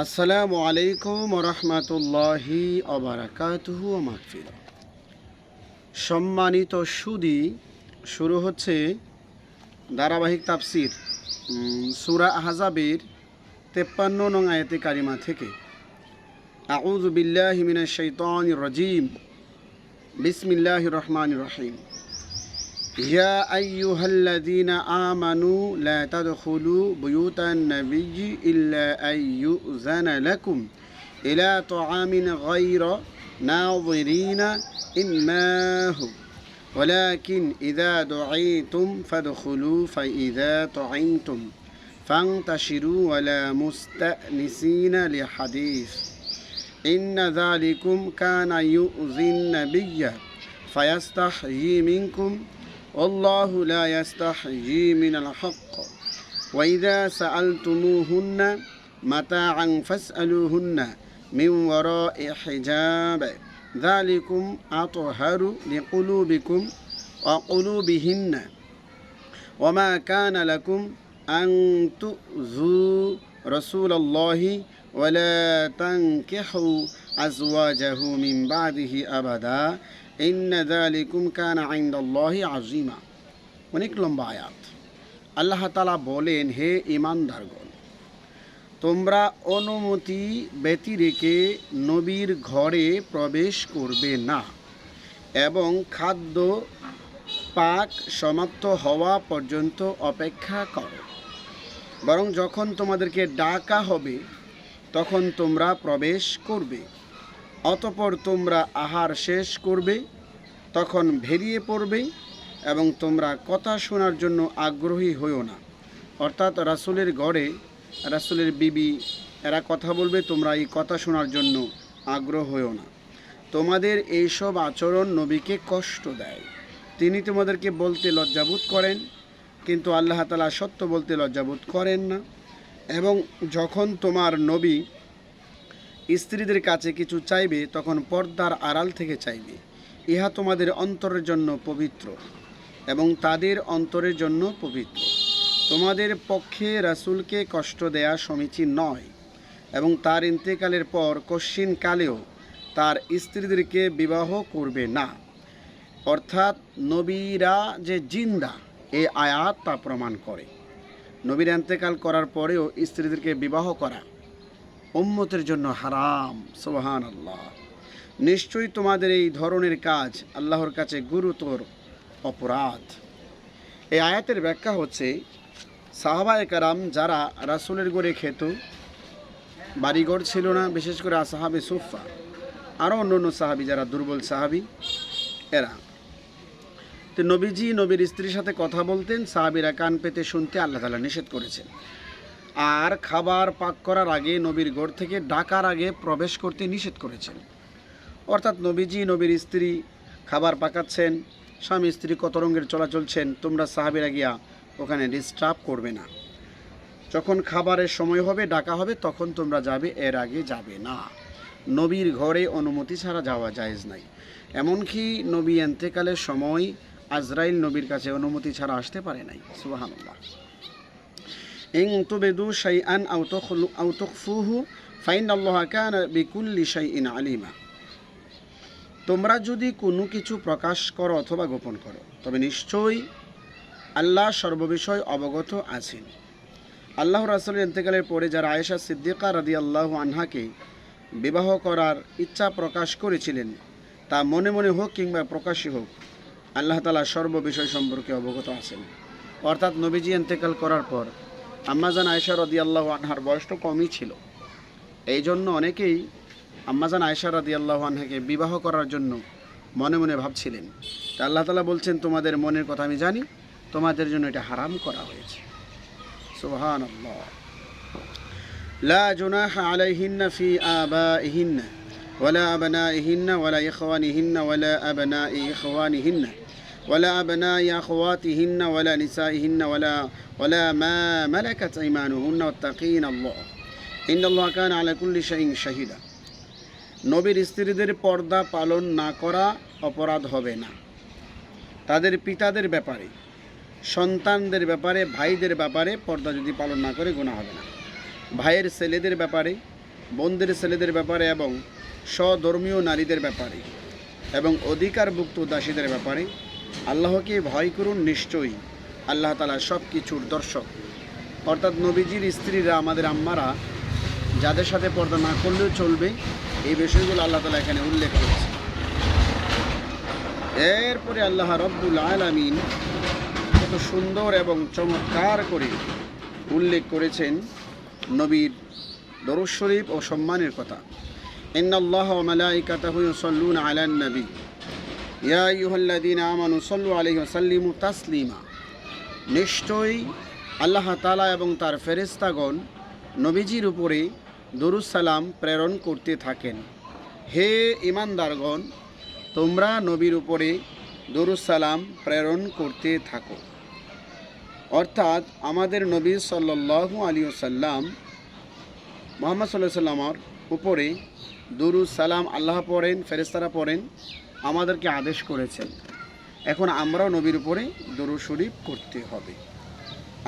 আসসালামু আলাইকুম রহমতুল্লাহি অবরাকাতুহু মাগফিরাহ। সম্মানিত সুদী, শুরু হচ্ছে ধারাবাহিক তাফসির সূরা আহজাবের 53 নং আয়াতে কারিমা থেকে। আউযু বিল্লাহি মিনাশ শাইতানির রাজীম। বিসমিল্লাহির রহমানির রহিম। ইয়া আইয়ুহাল্লাযীনা আমানু লা তাদখুলু বুয়ুতান নাবিয়্যি ইল্লা আইয়ুযানা লাকুম ইলা তাআমিন গায়রা নাযিরিনা ইন্নাহু ওয়ালাকিন ইযা দুঈতুম ফাদখুলু ফাইযা তুঈমতুম ফান্তাশিরু ওয়ালা মুস্তানিসিনা লিহাদিস ইন্না যালিকুম কানা ইউযিন নাবিয়্যা ফায়াস্তাহয়ি মিনকুম والله لا يستحيي من الحق وإذا سألتموهن متاعا فاسألوهن من وراء حجاب ذلكم أطهر لقلوبكم وقلوبهن وما كان لكم أن تؤذوا رسول الله ولا تنكحوا أزواجه من بعده أبدا ইন্না যালিকুম কানা ইনদাল্লাহি আযীমা। অনেক লম্বা আয়াত। আল্লাহ তাআলা বলেন, হে ঈমানদারগণ, তোমরা অনুমতি ব্যতিরেকে নবীর ঘরে প্রবেশ করবে না এবং খাদ্য পাক সমাপ্ত হওয়া পর্যন্ত অপেক্ষা করো, বরং যখন তোমাদেরকে ডাকা হবে তখন তোমরা প্রবেশ করবে। অতঃপর তোমরা আহার শেষ করবে, তখন বেরিয়ে পড়বে এবং তোমরা কথা শোনার জন্য আগ্রহী হইও না। অর্থাৎ রাসূলের ঘরে রাসূলের বিবি এরা কথা বলবে, তোমরা এই কথা শোনার জন্য আগ্রহ হইও না। তোমাদের এইসব আচরণ নবীকে কষ্ট দেয়। তিনি তোমাদেরকে বলতে লজ্জাবোধ করেন, কিন্তু আল্লাহ তাআলা সত্য বলতে লজ্জাবোধ করেন না। এবং যখন তোমার নবী স্ত্রীদের কাছে কিছু চাইবে তখন পর্দার আড়াল থেকে চাইবে। ইহা তোমাদের অন্তরের জন্য পবিত্র এবং তাদের অন্তরের জন্য পবিত্র। তোমাদের পক্ষে রাসূলকে কষ্ট দেয়া সমীচীন নয় এবং তার ইন্তেকালের পর কশ্চিন কালেও তার স্ত্রীদেরকে বিবাহ করবে না। অর্থাৎ নবীরা যে জিন্দা, এই আয়াত তা প্রমাণ করে। নবীর ইন্তেকাল করার পরেও স্ত্রীদেরকে বিবাহ করা উম্মতের জন্য হারাম। সুবহানাল্লাহ। নিশ্চয়ই তোমাদের এই ধরনের কাজ আল্লাহর কাছে গুরুতর অপরাধ। এই আয়াতের ব্যাখ্যা হচ্ছে, সাহাবায়ে কেরাম যারা রাসূলের ঘরে খেত, বাড়িঘর ছিল না, বিশেষ করে আসহাবে সুফা, আরও অন্য সাহাবি যারা দুর্বল সাহাবি, এরা তো নবীর স্ত্রীর সাথে কথা বলতেন, সাহাবিরা কান পেতে শুনতে আল্লাহ তাআলা নিষেধ করেছেন। আর খাবার পাক করার আগে নবীর ঘর থেকে ডাকার আগে প্রবেশ করতে নিষেধ করেছেন। অর্থাৎ নবীর স্ত্রী খাবার পাকাচ্ছেন, স্বামী স্ত্রী কত রঙের চলাচলছেন, তোমরা সাহাবীরা গিয়া ওখানে ডিস্টার্ব করবে না। যখন খাবারের সময় হবে, ডাকা হবে, তখন তোমরা যাবে, এর আগে যাবে না। নবীর ঘরে অনুমতি ছাড়া যাওয়া জায়েজ নাই। এমনকি নবী ইন্তেকালের সময় আজরাইল নবীর কাছে অনুমতি ছাড়া আসতে পারে নাই। সুবহানাল্লাহ। ইন তুবদু শাইআন আও তুখফুহু ফাইনাল্লাহা কানা বিকুল্লি শাইইন আলিমা। তোমরা যদি কোনো কিছু প্রকাশ করো অথবা গোপন করো, তবে নিশ্চয়ই আল্লাহ সর্ববিষয় অবগত আছেন। আল্লাহ রাসূলের ইন্তেকালের পরে যারা আয়েশা সিদ্দিকা রাদিয়াল্লাহু আনহাকে বিবাহ করার ইচ্ছা প্রকাশ করেছিলেন, তা মনে মনে হোক কিংবা প্রকাশ্যে হোক, আল্লাহ তাআলা সর্ববিষয় সম্পর্কে অবগত আছেন। অর্থাৎ নবীজি ইন্তেকাল করার পর আম্মাজান আয়েশা রাদিয়াল্লাহু আনহার বয়স তো কমই ছিল। এই জন্য অনেকেই আম্মাজান আয়েশা রাদিয়াল্লাহু আনহাকে বিবাহ করার জন্য মনে মনে ভাবছিলেন। তা আল্লাহ তাআলা বলছেন, তোমাদের মনের কথা আমি জানি, তোমাদের জন্য এটা হারাম করা হয়েছে। সুবহানাল্লাহ। লা জুনাহা আলাইহিন্না ফি আবাইহিন্না ওয়ালা আবনাইহিন্না ওয়ালা ইখওয়ানিহিন্না ওয়ালা আবনাই ইখওয়ানিহিন্না ওয়ালা আবনাই আখওয়াতিহিন্না ওয়ালা নিসাইহিন্না ওয়ালা মা মালাকাত আইমানুহুন্না ওয়াত্তাকিনাল্লাহ ইন্নাল্লাহা কানা আলা কুল্লি শাইইন শাহিদা। নবীর স্ত্রীদের পর্দা পালন না করা অপরাধ হবে না। তাদের পিতাদের ব্যাপারে, সন্তানদের ব্যাপারে, ভাইদের ব্যাপারে পর্দা যদি পালন না করে গুনাহ হবে না। ভাইয়ের ছেলেদের ব্যাপারে, বোনদের ছেলেদের ব্যাপারে এবং স্বধর্মীয় নারীদের ব্যাপারে এবং অধিকারভুক্ত দাসীদের ব্যাপারে আল্লাহকে ভয় করুন, নিশ্চয়ই আল্লাহ তাআলা সব কিছুর দর্শক। অর্থাৎ নবীজির স্ত্রীরা, আমাদের আম্মারা, যাদের সাথে পর্দা না করলেও চলবে, এই বিষয়গুলো আল্লাহ তাআলা এখানে উল্লেখ করেছে। এরপরে আল্লাহ রব্বুল আলামিন কত সুন্দর এবং চমৎকার করে উল্লেখ করেছেন নবীর দরুদ শরীফ ও সম্মানের কথা। ইন্নাল্লাহ ওয়া মালাইকাতাহু ইউসাল্লুনা আলান নবী ইয়া আইয়ুহাল্লাযীনা আমানু সাল্লু আলাইহি ওয়া সাল্লিমু তাসলিমা। নিশ্চয়ই আল্লাহ তাআলা এবং তার ফেরেশতাগণ নবীজির উপরে দরুদ সালাম প্রেরণ করতে থাকেন। হে ঈমানদারগণ, তোমরা নবীর উপরে দরুদ সালাম প্রেরণ করতে থাকো। অর্থাৎ আমাদের নবী সাল্লাল্লাহু আলাইহি ওয়াসাল্লাম, মুহাম্মদ সাল্লাল্লাহু আলাইহি ওয়াসাল্লামের উপরে দরুদ সালাম আল্লাহ পড়েন, ফেরেশতারা পড়েন, আমাদেরকে আদেশ করেছেন। এখন আমরাও নবীর উপরে দরুদ শরীফ করতে হবে।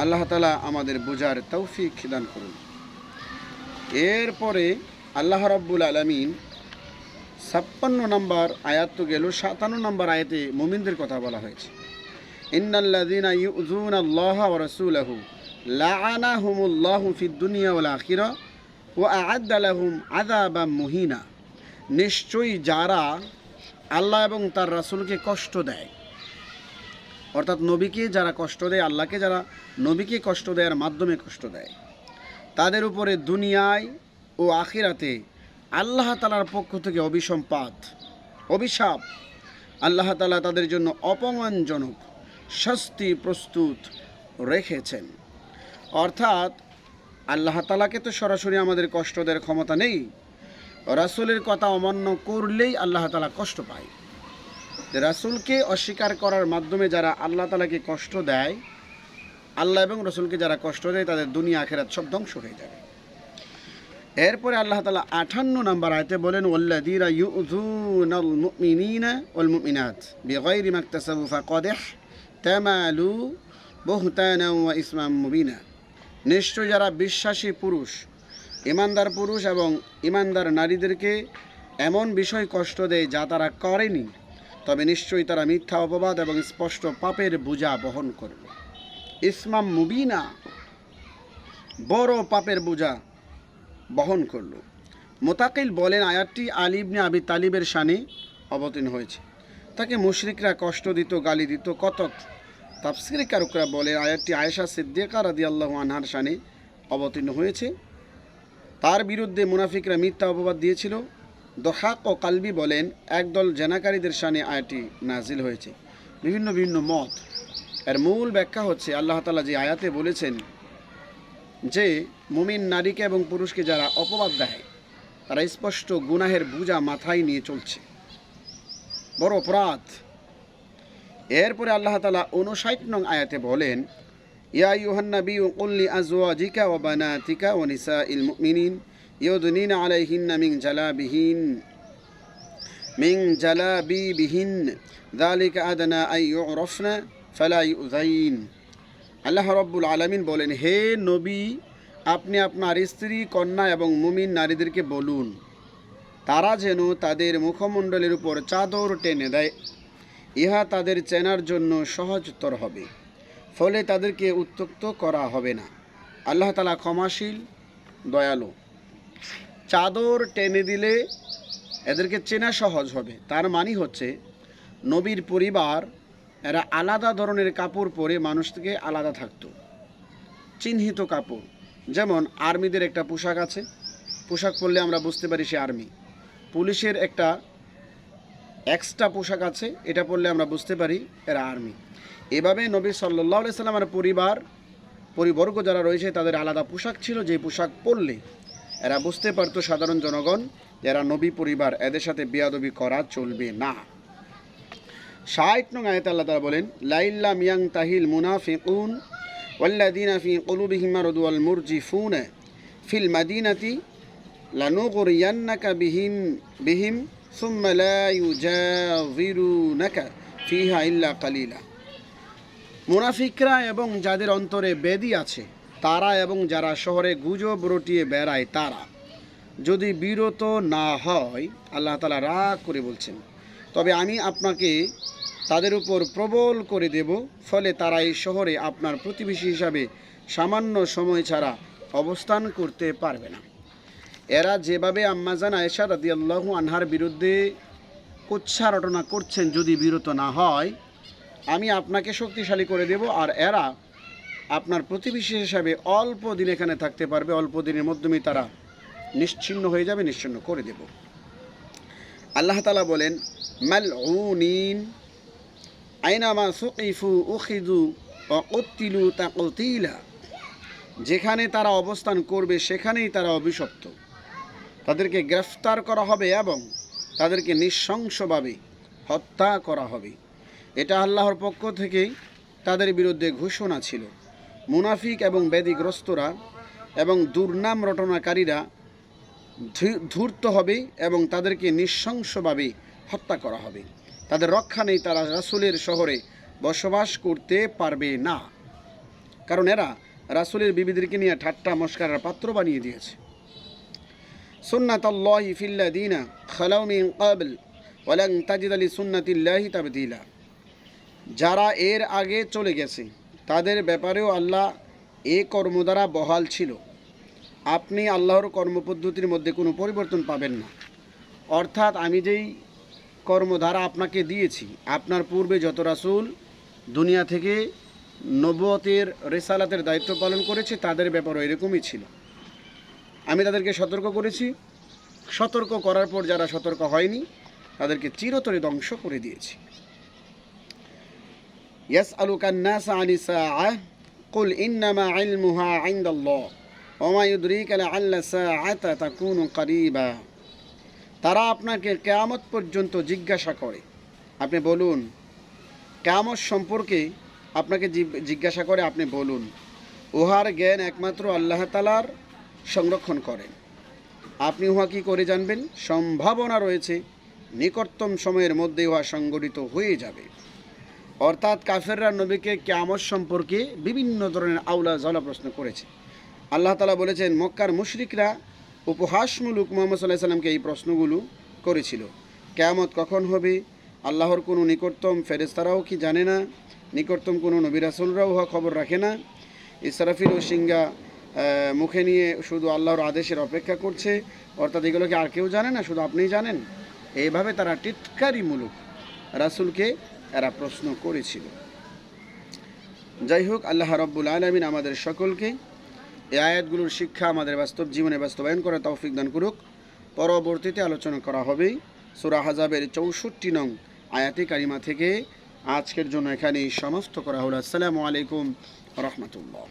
আল্লাহ তাআলা আমাদের বোঝার তৌফিক দান করুন। এরপরে আল্লাহ রাব্বুল আলামিন 56 নম্বর আয়াত তো গেল, 57 নম্বর আয়াতে মুমিনদের কথা বলা হয়েছে। ইন্নাল্লাযীনা ইউযুনাল্লাহা ওয়া রাসূলাহু লাআনাহুমুল্লাহু ফিদ দুনিয়া ওয়াল আখিরাহ ওয়া আ'আদ্দা লাহুম আযাবাম মুহিনা। নিশ্চয়ই যারা আল্লাহ এবং তার রাসূলকে কষ্ট দেয়, অর্থাৎ নবীকে যারা কষ্ট দেয়, আল্লাহকে যারা নবীকে কষ্ট দেওয়ার মাধ্যমে কষ্ট দেয়, তাদের উপরে দুনিয়ায় ও আখিরাতে আল্লাহ তাআলার পক্ষ থেকে অভিশাপ আল্লাহ তাআলা তাদের জন্য অপমানজনক শাস্তি প্রস্তুত রেখেছেন। অর্থাৎ আল্লাহ তাআলাকে তো সরাসরি আমাদের কষ্ট দেওয়ার ক্ষমতা নেই, রাসূলের কথা অমান্য করলেই আল্লাহ তাআলা কষ্ট পায়। রাসূলকে অস্বীকার করার মাধ্যমে যারা আল্লাহ তাআলাকে কষ্ট দেয়, আল্লাহ এবং রাসূলকে যারা কষ্ট দেয়, তাদের দুনিয়া আখিরাত সব ধ্বংস হয়ে যাবে। এরপরে আল্লাহ তাআলা 58 নম্বর আয়াতে বলেন, ওয়াল্লাযীনা ইউযুনাল মুমিনিনা ওয়াল মুমিনাত বিগাইরি মাকতাসাবু ফাকাদ ইহতামালু বুহতানা ওয়া ইসমান মুবিনা। নিশ্চয় যারা বিশ্বাসী পুরুষ, ঈমানদার পুরুষ এবং ঈমানদার নারীদেরকে এমন বিষয় কষ্ট দেয় যা তারা করেনি, তবে নিশ্চয়ই তারা মিথ্যা অপবাদ এবং স্পষ্ট পাপের বোঝা বহন করবে। ইসমাম মুবিনা, বড় পাপের বোঝা বহন করল। মুতাকিল বলেন, আয়াতটি আলী ইবনে আবি তালিবের শানে অবতীর্ণ হয়েছে। তাকে মুশরিকরা কষ্ট দিত, গালি দিত। কতক তাফসীরকারকরা বলেন, আয়াতটি আয়েশা সিদ্দিকা রাদিয়াল্লাহু আনহার শানে অবতীর্ণ হয়েছে। তার বিরুদ্ধে মুনাফিকরা মিথ্যা অপবাদ দিয়েছিল। দহাক ও কালবি বলেন, একদল জেনাকারীদের শানে আয়াতটি নাজিল হয়েছে। বিভিন্ন মত। এর মূল ব্যাখ্যা হচ্ছে, আল্লাহ তাআলা যে আয়াতে বলেছেন যে মুমিন নারীকে এবং পুরুষকে যারা অপবাদ দেয়, তারা স্পষ্ট গুনাহের বোঝা মাথায় নিয়ে চলছে, বড় অপরাধ। এরপরে আল্লাহ তাআলা 59 নং আয়াতে বলেন, ইয়া আইয়ুহান নাবিয়্যু কুল লিআজওয়াজিকা ওয়া বানাতিকা ওয়া নিসাইল মুমিনিন ইউদনিনা আলাইহিন্না মিন জালাবিবিহিন যালিকা আদনা আন ইউরাফনা ফালা ইউযাইন। আল্লাহ রাব্বুল আলামিন বলেন, হে নবী, আপনি আপনার স্ত্রী, কন্যা এবং মুমিন নারীদেরকে বলুন, তারা যেন তাদের মুখমণ্ডলের উপর চাদর টেনে দেয়, ইহা তাদের চেনার জন্য সহজতর হবে, ফলে তাদেরকে উত্ত্যক্ত করা হবে না। আল্লাহ তাআলা ক্ষমাশীল, দয়ালু। চাদর টেনে দিলে এদেরকে চেনা সহজ হবে। তার মানে হচ্ছে, নবীর পরিবার এরা আলাদা ধরনের কাপড় পরে মানুষ থেকে আলাদা থাকতো, চিহ্নিত কাপড়। যেমন আর্মিদের একটা পোশাক আছে, পোশাক পরলে আমরা বুঝতে পারি সে আর্মি। পুলিশের একটা এক্সট্রা পোশাক আছে, এটা পরলে আমরা বুঝতে পারি এরা আর্মি। এভাবে নবী সাল্লাল্লাহু আলাইহি সাল্লামের পরিবর্গ যারা রয়েছে, তাদের আলাদা পোশাক ছিল, যে পোশাক পরলে এরা বুঝতে পারতো সাধারণ জনগণ যারা নবী পরিবার, এদের সাথে বেয়াদবি করা চলবে না। 60 নং আয়াতে আল্লাহ তাআলা বলেন, লাইল্লাম ইয়ানতাহিল মুনাফিকুন ওয়াল্লাযীনা ফী কুলুবিহিম মারাদু ওয়াল মুরজিফুনা ফিল মাদিনাতি লানুগরিয়ান্নাকা বিহিম সুম্মা লা ইউজাযিরুনাকা ফিহা ইল্লা কালিলা। মুনাফিকরা এবং যাদের অন্তরে বেদি আছে, তারা এবং যারা শহরে গুজব রটিয়ে বেড়ায়, তারা যদি বিরত না হয়, আল্লাহ তাআলা রাগ করে বলছেন, তবে আমি আপনাকে তাদের উপর প্রবল করে দেব, ফলে তারা এই শহরে আপনার প্রতিবেশী হিসাবে সামান্য সময় ছাড়া অবস্থান করতে পারবে না। এরা যেভাবে আম্মাজান আয়েশা রাদিয়াল্লাহু আনহার বিরুদ্ধে কুৎসা রটনা করছেন, যদি বিরত না হয় আমি আপনাকে শক্তিশালী করে দেব, আর এরা আপনার প্রতিবেশী হিসাবে অল্প দিন এখানে থাকতে পারবে, অল্প দিনের মাধ্যমেই তারা নিশ্চিহ্ন হয়ে যাবে, নিশ্চিহ্ন করে দেব। আল্লাহ তাআলা বলেন, মালউনিন আইনামা সুকিফু উখিযু ওয়া কুতিলু তাকতিলা, যেখানে তারা অবস্থান করবে সেখানেই তারা অভিশপ্ত, তাদেরকে গ্রেফতার করা হবে এবং তাদেরকে নৃশংসভাবে হত্যা করা হবে। এটা আল্লাহর পক্ষ থেকেই তাদের বিরুদ্ধে ঘোষণা ছিল। মুনাফিক এবং ব্যাধিগ্রস্তরা এবং দুর্নাম রটনাকারীরা ধূর্ত হবে এবং তাদেরকে নৃশংসভাবে হত্যা করা হবে। তাদের রক্ষা নেই, তারা রাসূলের শহরে বসবাস করতে পারবে না, কারণ এরা রাসূলের বিবিদেরকে নিয়ে ঠাট্টা মশকারার পাত্র বানিয়ে দিয়েছে। সুন্নাতাল্লাহি ফিল্লাযীনা খালাউ মিন ক্বাবল ওয়া লান তাজিদা লিসুন্নাতিল্লাহি তাবদীলা, যারা এর আগে চলে গেছে তাদের ব্যাপারেও আল্লাহ এ কর্ম দ্বারা বহাল ছিল। আপনি আল্লাহর কর্মপদ্ধতির মধ্যে কোনো পরিবর্তন পাবেন না। অর্থাৎ আমি যেই কর্মধারা আপনাকে দিয়েছি, আপনার পূর্বে যত রাসূল দুনিয়া থেকে নবুয়তের রিসালাতের দায়িত্ব পালন করেছে তাদের ব্যাপারও এরকমই ছিল। আমি তাদেরকে সতর্ক করেছি, সতর্ক করার পর যারা সতর্ক হয়নি তাদেরকে চিরতরে ধ্বংস করে দিয়েছি। ইয়াসআলুকান নাস আনিস সাআহ কুল ইন্নামা ইলমুহা ইনদাল্লাহ ওয়া মা ইউদরিকা লাআল্লা সাআতা তাকুনু করিবা, তারা আপনাকে কিয়ামত পর্যন্ত জিজ্ঞাসা করে, আপনি বলুন, কিয়ামত সম্পর্কে আপনাকে জিজ্ঞাসা করে, আপনি বলুন, উহার জ্ঞান একমাত্র আল্লাহ তাআলার সংরক্ষণ করেন, আপনি উহা কি করে জানবেন? সম্ভাবনা রয়েছে নিকটতম সময়ের মধ্যে উহা সংগঠিত হয়ে যাবে। অর্থাৎ কাফেররা নবীকে কিয়ামত সম্পর্কে বিভিন্ন ধরনের আউলা জ্বালা প্রশ্ন করেছে। আল্লাহ তাআলা বলেছেন, মক্কার মুশরিকরা উপহাসমূলক মুহাম্মদ সাল্লাল্লাহু আলাইহি সাল্লামকে এই প্রশ্নগুলো করেছিল। কিয়ামত কখন হবে? আল্লাহর কোনো নিকটতম ফেরেশতারাও কি জানে না? নিকটতম কোনো নবী রাসূলরাও উহা খবর রাখে না? ইসরাফিল ও সিংহা মুখে নিয়ে শুধু আল্লাহর আদেশের অপেক্ষা করছে, অর্থাৎ এগুলোকে আর কেউ জানে না, শুধু আপনিই জানেন? এইভাবে তারা টিটকারিমূলক রাসূলকে এরা প্রশ্ন করেছিল। যাই হোক, আল্লাহ রাব্বুল আলামিন আমাদের সকলকে এই আয়াতগুলোর শিক্ষা আমাদের বাস্তব জীবনে বাস্তবায়ন করার তৌফিক দান করুক। পরবর্তীতে আলোচনা করা হবে সূরা আহজাবের ৬৪ নং আয়াতে কারিমা থেকে। আজকের জন্য এখানেই সমাপ্ত করা হলো। আসসালামু আলাইকুম ওয়া রাহমাতুল্লাহ।